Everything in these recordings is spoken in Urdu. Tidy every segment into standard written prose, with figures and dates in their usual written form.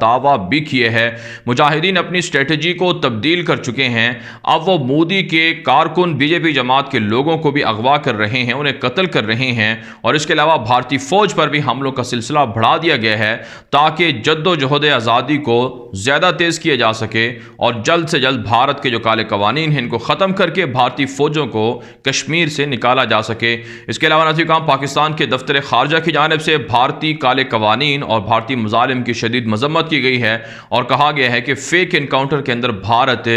دعویٰ بھی کیے ہے۔ مجاہدین اپنی اسٹریٹجی کو تبدیل کر چکے ہیں، اب وہ مودی کے کارکن بی جے پی جماعت کے لوگوں کو بھی اغوا کر رہے ہیں، انہیں قتل کر رہے ہیں، اور اس کے علاوہ بھارتی فوج پر بھی حملوں کا سلسلہ بڑھا دیا گیا ہے تاکہ جد و جہد آزادی کو زیادہ تیز کیا جا سکے اور جلد سے جلد بھارت کے جو کالے قوانین ہیں ان کو ختم کر کے بھارتی فوجوں کو کشمیر سے نکالا جا سکے۔ اس کے علاوہ ناظرین کرام، پاکستان کے دفتر خارجہ کی جانب سے بھارتی کالے قوانین اور بھارتی مظالم کی شدید مذمت کی گئی ہے اور کہا گیا ہے کہ فیک انکاؤنٹر کے اندر بھارت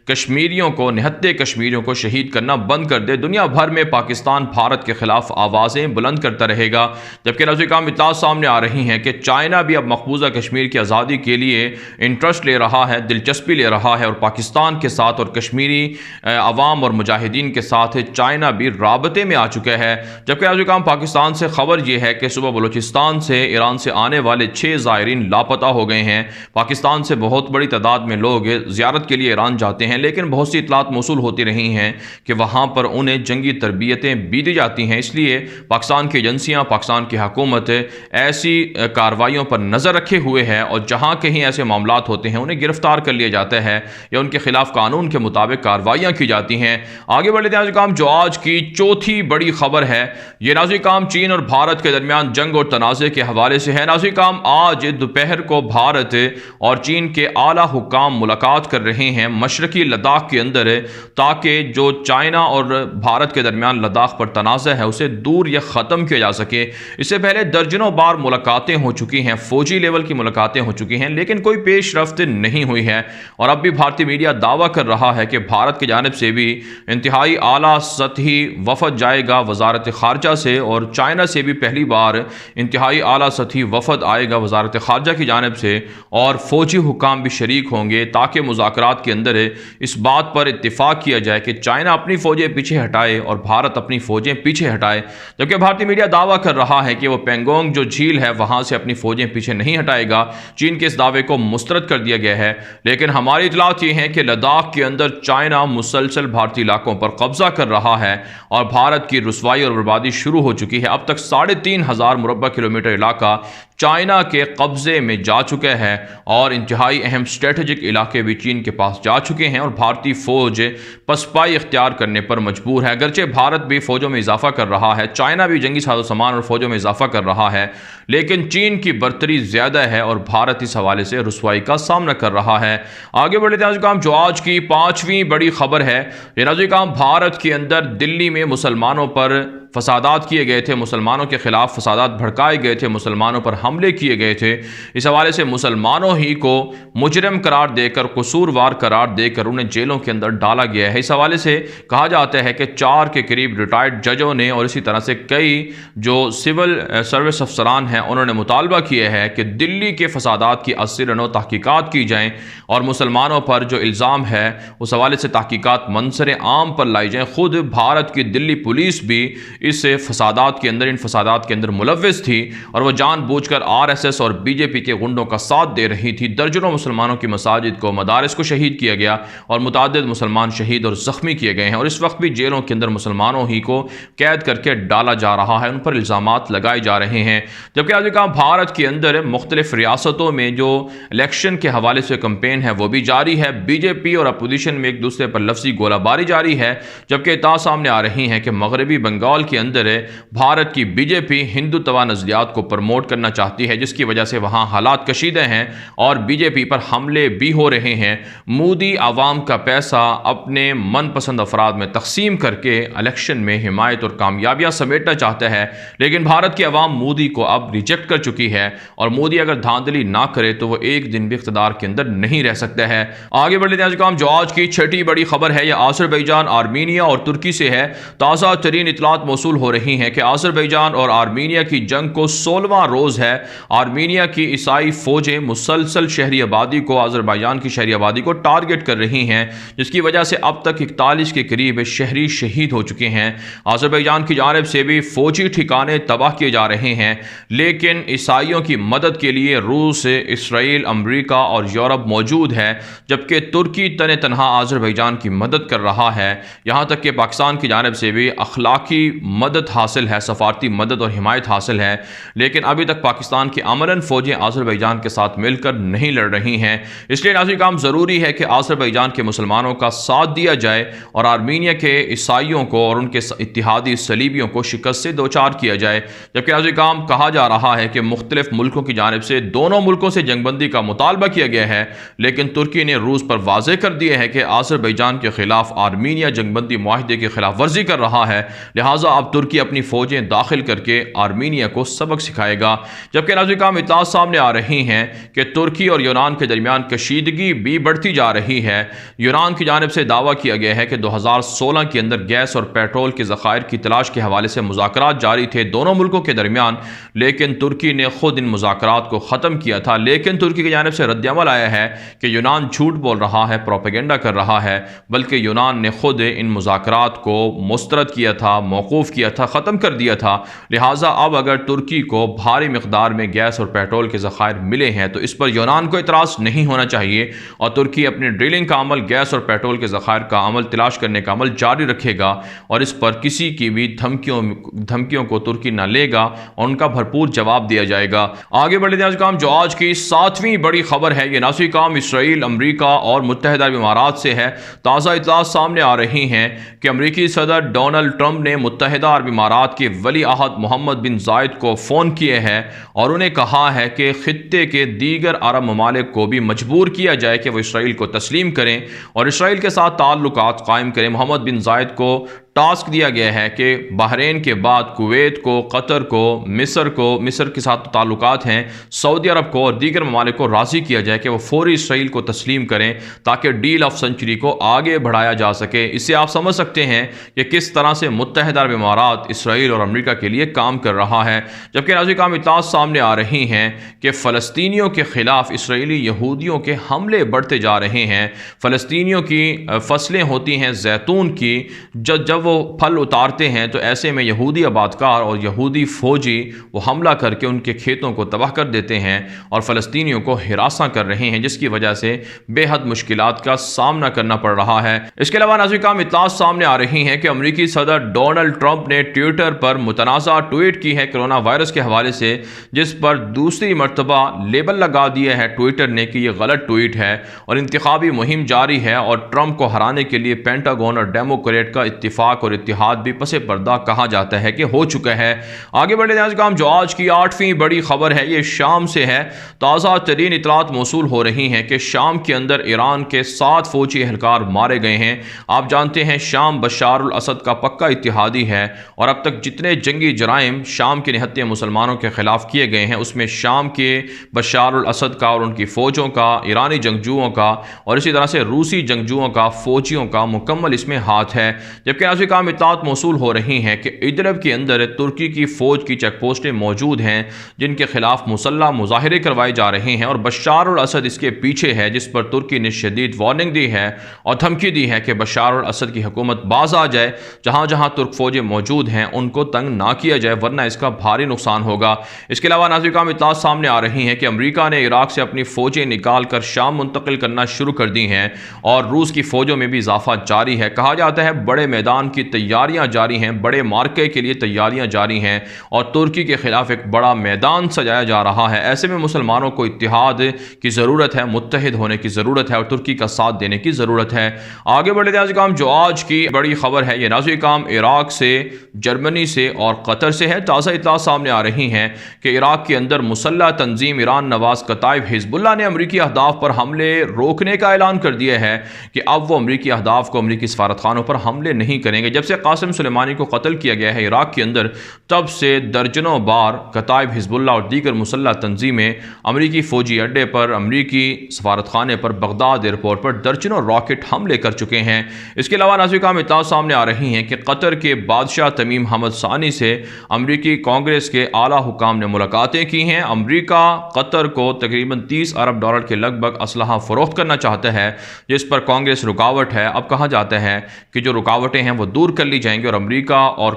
کشمیریوں کو، نہتے کشمیریوں کو شہید کرنا بند کر دے۔ دنیا بھر میں پاکستان بھارت کے خلاف آوازیں بلند کرتا رہے گا، جبکہ ناظرین کرام اطلاعات سامنے آ رہی ہیں کہ چائنا بھی اب مقبوضہ کشمیر کی آزادی کے لیے انٹرسٹ لے رہا ہے، دلچسپی لے رہا ہے، اور پاکستان کے ساتھ اور کشمیری عوام اور مجاہدین کے ساتھ چائنا بھی رابطے میں آ چکا ہے۔ جبکہ ناظرین کرام پاکستان سے خبر یہ ہے کہ صبح بلوچستان سے ایران سے آنے والے 6 زائرین لاپتہ ہو گئے ہیں۔ پاکستان سے بہت بڑی تعداد میں لوگ زیارت کے لیے ایران جاتے ہیں، لیکن بہت سی اطلاعات موصول ہوتی رہی ہیں کہ وہاں پر انہیں جنگی تربیتیں بھی دی جاتی ہیں، اس لیے پاکستان کی ایجنسیاں، پاکستان کی حکومت ایسی کارروائیوں پر نظر رکھے ہوئے ہے، اور جہاں کہیں ایسے معاملات ہوتے ہیں انہیں گرفتار کر لیا جاتا ہے یا ان کے خلاف قانون کے مطابق کارروائیاں کی جاتی ہیں۔ آگے بڑھ لیتے ہیں ناظرین کرام، جو آج کی چوتھی بڑی خبر ہے یہ ناظرین کرام چین اور بھارت کے درمیان جنگ اور تنازع کے حوالے سے ہے۔ ناظرین کرام آج دوپہر کو بھارت اور چین کے اعلیٰ حکام ملاقات کر رہے ہیں مشرقی لداخ کے اندر، تاکہ جو چائنا اور بھارت کے درمیان لداخ پر تنازع ہے اسے دور یا ختم کیا جا سکے۔ اس سے پہلے درجنوں بار ملاقاتیں ہو چکی ہیں، فوجی لیول کی ملاقاتیں ہو چکی ہیں، لیکن کوئی پیش رفت نہیں ہوئی ہے، اور اب بھی بھارتی میڈیا دعویٰ کر رہا ہے کہ بھارت کی جانب سے بھی انتہائی اعلیٰ سطحی وفد جائے گا وزارت خارجہ سے، اور چائنا سے بھی پہلی بار انتہائی اعلیٰ سطحی وفد آئے گا وزارت خارجہ کی جانب سے، اور فوجی حکام بھی شریک ہوں گے تاکہ مذاکرات کے اندر اس بات پر اتفاق کیا جائے کہ چائنا اپنی فوجیں پیچھے ہٹائے اور بھارت اپنی فوجیں پیچھے ہٹائے۔ جبکہ بھارتی میڈیا دعویٰ کر رہا ہے کہ وہ پینگونگ جو جھیل ہے وہاں سے اپنی فوجیں پیچھے نہیں ہٹائے گا۔ چین کے اس دعوے کو مسترد کر دیا گیا ہے، لیکن ہماری اطلاعات یہ ہیں کہ لداخ کے اندر چائنا مسلسل بھارتی علاقوں پر قبضہ کر رہا ہے اور بھارت کی رسوائی اور بربادی شروع ہو چکی ہے۔ اب تک 3500 مربع کلومیٹر علاقہ چائنا کے قبضے میں جا چکا ہے، اور انتہائی اہم اسٹریٹجک علاقے بھی چین کے پاس جا چکے ہیں، اور بھارتی فوج پسپائی اختیار کرنے پر مجبور ہے۔ اگرچہ بھارت بھی فوجوں میں اضافہ کر رہا ہے، چائنا بھی جنگی ساز و سامان اور فوجوں میں اضافہ کر رہا ہے، لیکن چین کی برتری زیادہ ہے اور بھارت اس حوالے سے رسوائی کا سامنا کر رہا ہے۔ آگے بڑھ لیتے ہیں ناظرین کرام، جو آج کی 5ویں بڑی خبر ہے یہ ناظرین کرام بھارت کے اندر دلی میں مسلمانوں پر فسادات کیے گئے تھے، مسلمانوں کے خلاف فسادات بھڑکائے گئے تھے، مسلمانوں پر حملے کیے گئے تھے۔ اس حوالے سے مسلمانوں ہی کو مجرم قرار دے کر، قصوروار قرار دے کر انہیں جیلوں کے اندر ڈالا گیا ہے۔ اس حوالے سے کہا جاتا ہے کہ 4 کے قریب ریٹائرڈ ججوں نے اور اسی طرح سے کئی جو سول سروس افسران ہیں انہوں نے مطالبہ کیا ہے کہ دلی کے فسادات کی ازسر نو تحقیقات کی جائیں اور مسلمانوں پر جو الزام ہے اس حوالے سے تحقیقات منظر عام پر لائی جائیں۔ خود بھارت کی دلی پولیس بھی اس فسادات کے اندر، ان فسادات کے اندر ملوث تھی، اور وہ جان بوجھ کر RSS اور BJP کے غنڈوں کا ساتھ دے رہی تھی۔ درجنوں مسلمانوں کی مساجد کو، مدارس کو شہید کیا گیا اور متعدد مسلمان شہید اور زخمی کیے گئے ہیں، اور اس وقت بھی جیلوں کے اندر مسلمانوں ہی کو قید کر کے ڈالا جا رہا ہے، ان پر الزامات لگائے جا رہے ہیں۔ جبکہ آج کہا بھارت کے اندر مختلف ریاستوں میں جو الیکشن کے حوالے سے کمپین ہے وہ بھی جاری ہے، BJP اور اپوزیشن میں ایک دوسرے پر لفظی گولہ باری جاری ہے، جبکہ اطلاعات سامنے آ رہی ہیں کہ مغربی بنگال کے اندر بھارت کی BJP ہندوتوا نظریات کو پرموٹ کرنا چاہتی ہے، جس کی وجہ سے وہاں حالات کشیدہ ہیں اور BJP پر حملے بھی ہو رہے ہیں۔ مودی عوام کا پیسہ اپنے من پسند افراد میں تقسیم کر کے الیکشن میں حمایت اور کامیابیاں سمیٹنا چاہتا ہے، لیکن بھارت کی عوام مودی کو اب ریجیکٹ کر چکی ہے، اور مودی اگر دھاندلی نہ کرے تو وہ ایک دن بھی اقتدار کے اندر نہیں رہ سکتا ہے۔ آگے بڑھ لیتے ہیں جو آج کی 6ٹھی بڑی خبر ہے یہ آذربائیجان، آرمینیا اور ترکی سے ہے۔ تازہ ترین اطلاعات موصول ہو رہی ہیں کہ آذربائیجان اور آرمینیا کی جنگ کو 16واں روز ہے۔ آرمینیا کی عیسائی فوجیں مسلسل شہری آبادی کو، آذربائیجان کی شہری آبادی کو ٹارگٹ کر رہی ہیں، جس کی وجہ سے اب تک 41 کے قریب شہری شہید ہو چکے ہیں۔ آذربائیجان کی جانب سے بھی فوجی ٹھکانے تباہ کیے جا رہے ہیں، لیکن عیسائیوں کی مدد کے لیے روس، اسرائیل، امریکہ اور یورپ موجود ہے، جبکہ ترکی تنہا آذربائیجان کی مدد کر رہا ہے۔ یہاں تک کہ پاکستان کی جانب سے بھی اخلاقی مدد حاصل ہے، سفارتی مدد اور حمایت حاصل ہے، لیکن ابھی تک پاکستان کی عملاً فوجیں آذربائیجان کے ساتھ مل کر نہیں لڑ رہی ہیں۔ اس لیے ناظرین کرام ضروری ہے کہ آذربائیجان کے مسلمانوں کا ساتھ دیا جائے اور آرمینیا کے عیسائیوں کو اور ان کے اتحادی صلیبیوں کو شکست سے دوچار کیا جائے۔ جبکہ ناظرین کرام کہا جا رہا ہے کہ مختلف ملکوں کی جانب سے دونوں ملکوں سے جنگ بندی کا مطالبہ کیا گیا ہے، لیکن ترکی نے روس پر واضح کر دیا ہے کہ آذربائیجان کے خلاف آرمینیا جنگ بندی معاہدے کی خلاف ورزی کر رہا ہے، لہٰذا اب ترکی اپنی فوجیں داخل کر کے آرمینیا کو سبق سکھائے گا۔ جبکہ ناظرین کرام اطلاعات سامنے آ رہی ہیں کہ ترکی اور یونان کے درمیان کشیدگی بھی بڑھتی جا رہی ہے۔ یونان کی جانب سے دعویٰ کیا گیا ہے کہ 2016 کے اندر گیس اور پیٹرول کے ذخائر کی تلاش کے حوالے سے مذاکرات جاری تھے دونوں ملکوں کے درمیان، لیکن ترکی نے خود ان مذاکرات کو ختم کیا تھا۔ لیکن ترکی کی جانب سے رد عمل آیا ہے کہ یونان جھوٹ بول رہا ہے، پروپیگنڈا کر رہا ہے، بلکہ یونان نے خود ان مذاکرات کو مسترد کیا تھا، موقوف کیا تھا، ختم کر دیا تھا۔ لہٰذا اب اگر ترکی کو بھاری مقدار میں گیس اور پیٹرول کے ذخائر ملے ہیں تو اس پر یونان کو اعتراض نہیں ہونا چاہیے، اور ترکی اپنی ڈرلنگ کا عمل، گیس اور پیٹرول کے ذخائر کا عمل، تلاش کرنے کا عمل جاری رکھے گا، اور اس پر کسی کی بھی دھمکیوں کو ترکی نہ لے گا اور ان کا بھرپور جواب دیا جائے گا۔ آگے بڑھتے ہیں ناظرین، جو آج کی 7ویں بڑی خبر ہے، یہ ناظرین کام اسرائیل، امریکہ اور متحدہ عرب امارات سے ہے۔ تازہ اطلاعات سامنے آ رہی ہیں کہ امریکی صدر ڈونلڈ ٹرمپ نے متحدہ عرب امارات کے ولی عہد محمد بن زائد کو فون کیے ہیں اور انہیں کہا ہے کہ خطے کے دیگر عرب ممالک کو بھی مجبور کیا جائے کہ وہ اسرائیل کو تسلیم کریں اور اسرائیل کے ساتھ تعلقات قائم کریں۔ محمد بن زائد کو ٹاسک دیا گیا ہے کہ بحرین کے بعد کویت کو، قطر کو، مصر کے ساتھ تعلقات ہیں، سعودی عرب کو اور دیگر ممالک کو راضی کیا جائے کہ وہ فوری اسرائیل کو تسلیم کریں تاکہ ڈیل آف سنچری کو آگے بڑھایا جا سکے۔ اس سے آپ سمجھ سکتے ہیں کہ کس طرح سے متحدہ عرب امارات اسرائیل اور امریکہ کے لیے کام کر رہا ہے۔ جبکہ ناظرین کرام اطلاعات سامنے آ رہی ہیں کہ فلسطینیوں کے خلاف اسرائیلی یہودیوں کے حملے بڑھتے جا رہے ہیں۔ فلسطینیوں کی فصلیں ہوتی ہیں زیتون کی، جب وہ پھل اتارتے ہیں تو ایسے میں یہودی آبادکار اور یہودی فوجی وہ حملہ کر کے ان کے کھیتوں کو تباہ کر دیتے ہیں اور فلسطینیوں کو ہراساں کر رہے ہیں، جس کی وجہ سے بے حد مشکلات کا سامنا کرنا پڑ رہا ہے۔ اس کے علاوہ ناظرین کرام اطلاعات سامنے آ رہی ہیں کہ امریکی صدر ڈونلڈ ٹرمپ نے ٹویٹر پر متنازع ٹویٹ کی ہے کرونا وائرس کے حوالے سے، جس پر دوسری مرتبہ لیبل لگا دیا ہے ٹویٹر نے کہ یہ غلط ٹویٹ ہے اور انتخابی مہم جاری ہے اور ٹرمپ کو ہرانے کے لیے پینٹاگون اور ڈیموکریٹ کا اتفاق اور اتحاد بھی پس پردہ کہا جاتا ہے کہ ہو چکا ہے۔ آگے بڑھتے ہیں ناظرین، جو آج کی 8ویں بڑی خبر ہے یہ شام سے ہے۔ تازہ ترین اطلاعات موصول ہو رہی ہیں کہ شام کے اندر ایران کے 7 فوجی اہلکار مارے گئے ہیں۔ آپ جانتے ہیں شام بشار الاسد کا پکا اتحادی ہے اور اب تک جتنے جنگی جرائم شام کے نہتے مسلمانوں کے خلاف کیے گئے ہیں اس میں شام کے بشار الاسد کا اور ان کی فوجوں کا، ایرانی جنگجوؤں کا اور اسی طرح سے روسی جنگجوؤں کا، فوجیوں کا مکمل اس میں ہاتھ ہے۔ جبکہ ناظرین کرام اطلاعات موصول ہو رہی ہیں کہ ادلب کے اندر ترکی کی فوج کی چیک پوسٹیں موجود ہیں جن کے خلاف مسلح مظاہرے کروائے جا رہے ہیں اور بشار الاسد اس کے پیچھے ہے، جس پر ترکی نے شدید وارننگ دی ہے اور دھمکی دی ہے کہ بشار الاسد کی حکومت باز آ جائے، جہاں جہاں ترک فوجیں موجود ہیں ان کو تنگ نہ کیا جائے ورنہ اس کا بھاری نقصان ہوگا۔ اس کے علاوہ ناظرین کرام اطلاعات سامنے آ رہی ہیں کہ امریکہ نے عراق سے اپنی فوجیں نکال کر شام منتقل کرنا شروع کر دی ہیں اور روس کی فوجوں میں بھی اضافہ جاری ہے۔ کہا جاتا ہے بڑے میدان کی تیاریاں جاری ہیں، بڑے مارکے کے لیے تیاریاں جاری ہیں اور ترکی کے خلاف ایک بڑا میدان سجایا جا رہا ہے۔ ایسے میں مسلمانوں کو اتحاد کی ضرورت ہے، متحد ہونے کی ضرورت ہے اور ترکی کا ساتھ دینے کی ضرورت ہے۔ آگے بڑھتے ہیں ناظرین، جو آج کی بڑی خبر ہے یہ ناظرین عراق سے، جرمنی سے اور قطر سے ہے۔ تازہ اطلاعات سامنے آ رہی ہیں کہ عراق کے اندر مسلح تنظیم ایران نواز کتائب حزب اللہ نے امریکی اہداف پر حملے روکنے کا اعلان کر دیا ہے کہ اب وہ امریکی اہداف کو، امریکی سفارتخانوں پر حملے نہیں کریں گے۔ جب سے قاسم سلیمانی کو قتل کیا گیا ہے عراق کے اندر، تب سے درجنوں بار کتائب حزب اللہ اور دیگر مسلح تنظیمیں امریکی فوجی اڈے پر، امریکی سفارتخانے پر، بغداد ایئرپورٹ پر درجنوں راکٹ حملے کر چکے ہیں۔ اس کے علاوہ ناظرین اطلاعات سامنے آ رہی ہیں کہ قطر کے بادشاہ تمیم حمد ثانی سے امریکی کانگریس کے اعلیٰ حکام نے ملاقاتیں کی ہیں۔ امریکہ قطر کو تقریباً $30 ارب کے لگ بھگ اسلحہ فروخت کرنا چاہتا ہے، جس پر کانگریس رکاوٹ ہے۔ اب کہا جاتا ہے کہ جو رکاوٹیں ہیں وہ دور کر لی جائیں گی اور امریکہ اور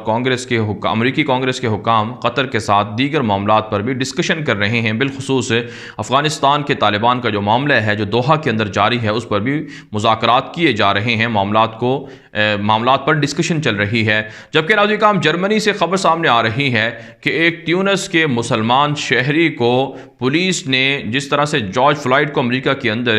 امریکی کانگریس کے حکام قطر کے ساتھ دیگر معاملات پر بھی ڈسکشن کر رہے ہیں۔ بالخصوص افغانستان کے طالبان کا جو معاملہ ہے جو دوحہ کے اندر جاری ہے اس پر بھی مذاکرات کیے جا رہے ہیں۔ معاملات کو معاملات پر ڈسکشن چل رہی ہے۔ جبکہ ناظرین کرام جرمنی سے خبر سامنے آ رہی ہے کہ ایک تیونس کے مسلمان شہری کو پولیس نے جس طرح سے جارج فلائیڈ کو امریکہ کے اندر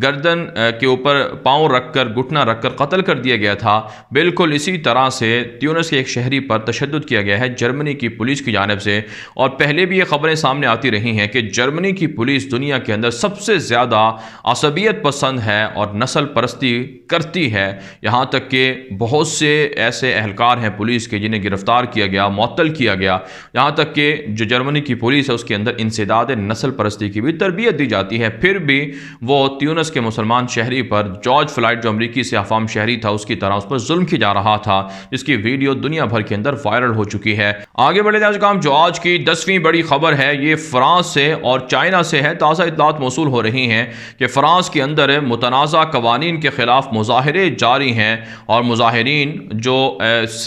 گردن کے اوپر پاؤں رکھ کر گھٹنا رکھ کر قتل کر دیا گیا تھا، بالکل اسی طرح سے تیونس کے ایک شہری پر تشدد کیا گیا ہے جرمنی کی پولیس کی جانب سے۔ اور پہلے بھی یہ خبریں سامنے آتی رہی ہیں کہ جرمنی کی پولیس دنیا کے اندر سب سے زیادہ عصبیت پسند ہے اور نسل پرستی کرتی ہے، یہاں تک کہ بہت سے ایسے اہلکار ہیں پولیس کے جنہیں گرفتار کیا گیا، معطل کیا گیا، یہاں تک کہ جو جرمنی کی پولیس ہے اس کے اندر انسداد نسل پرستی کی بھی تربیت دی جاتی ہے۔ پھر بھی وہ تیونس کے مسلمان شہری پر جارج فلائیڈ جو امریکی سے افام شہری تھا اس کی طرح اس پر ظلم کیا جا رہا تھا، جس کی ویڈیو دنیا بھر کے اندر وائرل ہو چکی ہے۔ آگے بڑھے ناظرین، جو آج کی 10ویں بڑی خبر ہے یہ فرانس سے اور چائنا سے ہے۔ تازہ اطلاعات موصول ہو رہی ہیں کہ فرانس کے اندر متنازع قوانین کے خلاف مظاہرے جاری ہیں اور مظاہرین جو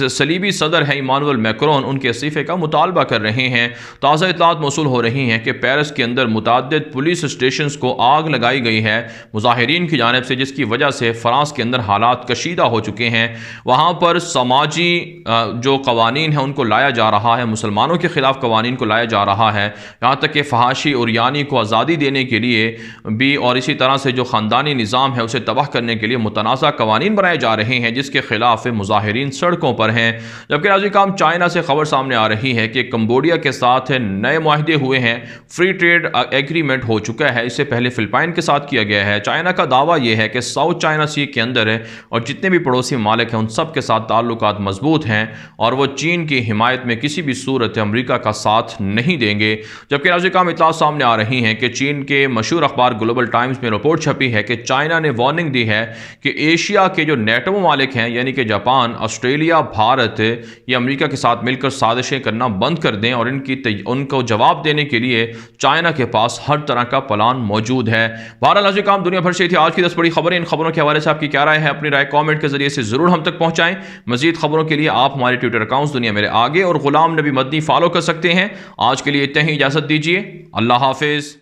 صلیبی صدر ہیں ایمانوئل میکرون ان کے استعفے کا مطالبہ کر رہے ہیں۔ تازہ اطلاعات موصول ہو رہی ہیں کہ پیرس کے اندر متعدد پولیس اسٹیشنز کو آگ لگائی گئی ہے مظاہرین کی جانب سے، جس کی وجہ سے فرانس کے اندر حالات کشیدہ ہو چکے ہیں۔ وہاں پر سماجی جو قوانین ہیں ان کو لایا جا رہا ہے، مسلمانوں کے خلاف قوانین کو لایا جا رہا ہے، یہاں تک کہ فحاشی اور یعنی کو آزادی دینے کے لیے بھی اور اسی طرح سے جو خاندانی نظام ہے اسے تباہ کرنے کے لیے متنازع قوانین بنائے جا رہے ہیں، جس کے خلاف مظاہرین سڑکوں پر ہیں۔ جبکہ ناظرین کرام چائنا سے خبر سامنے آ رہی ہے کہ کمبوڈیا کے ساتھ نئے معاہدے ہوئے ہیں، فری ٹریڈ ایگریمنٹ ہو چکا ہے، اس سے پہلے فلپائن کے ساتھ کیا گیا ہے۔ چائنا کا دعویٰ یہ ہے کہ ساؤتھ چائنا سی کے اندر ہے اور جتنے بھی پڑوسی ممالک ہیں ان سب کے ساتھ تعلقات مضبوط ہیں اور وہ چین کی حمایت میں کسی بھی صورت امریکہ کا ساتھ نہیں دیں گے۔ جبکہ ناظرین کرام اطلاعات سامنے آ رہی ہیں کہ چین کے مشہور اخبار گلوبل ٹائمز میں رپورٹ چھپی ہے کہ چائنا نے وارننگ دی ہے کہ ایشیا کے جو نیٹو ممالک ہیں یعنی کہ جاپان، آسٹریلیا، بھارت، یہ امریکہ کے ساتھ مل کر سازشیں کرنا بند کر دیں اور ان کو جواب دینے کے لیے چائنا کے پاس ہر طرح کا پلان موجود ہے۔ بہرحال ناظرین کرام دنیا بھر سے تھی آج کی 10 بڑی خبریں۔ ان خبروں کے حوالے سے آپ کی کیا رائے ہے؟ اپنی رائے کامنٹ کے ذریعے سے ضرور ہم تک پہنچائیں۔ مزید خبروں کے لیے آپ ہمارے ٹویٹر اکاؤنٹس دنیا میرے آگے اور غلام نبی مدنی فالو کر سکتے ہیں۔ آج کے لیے اتنا ہی، اجازت دیجیے، اللہ حافظ۔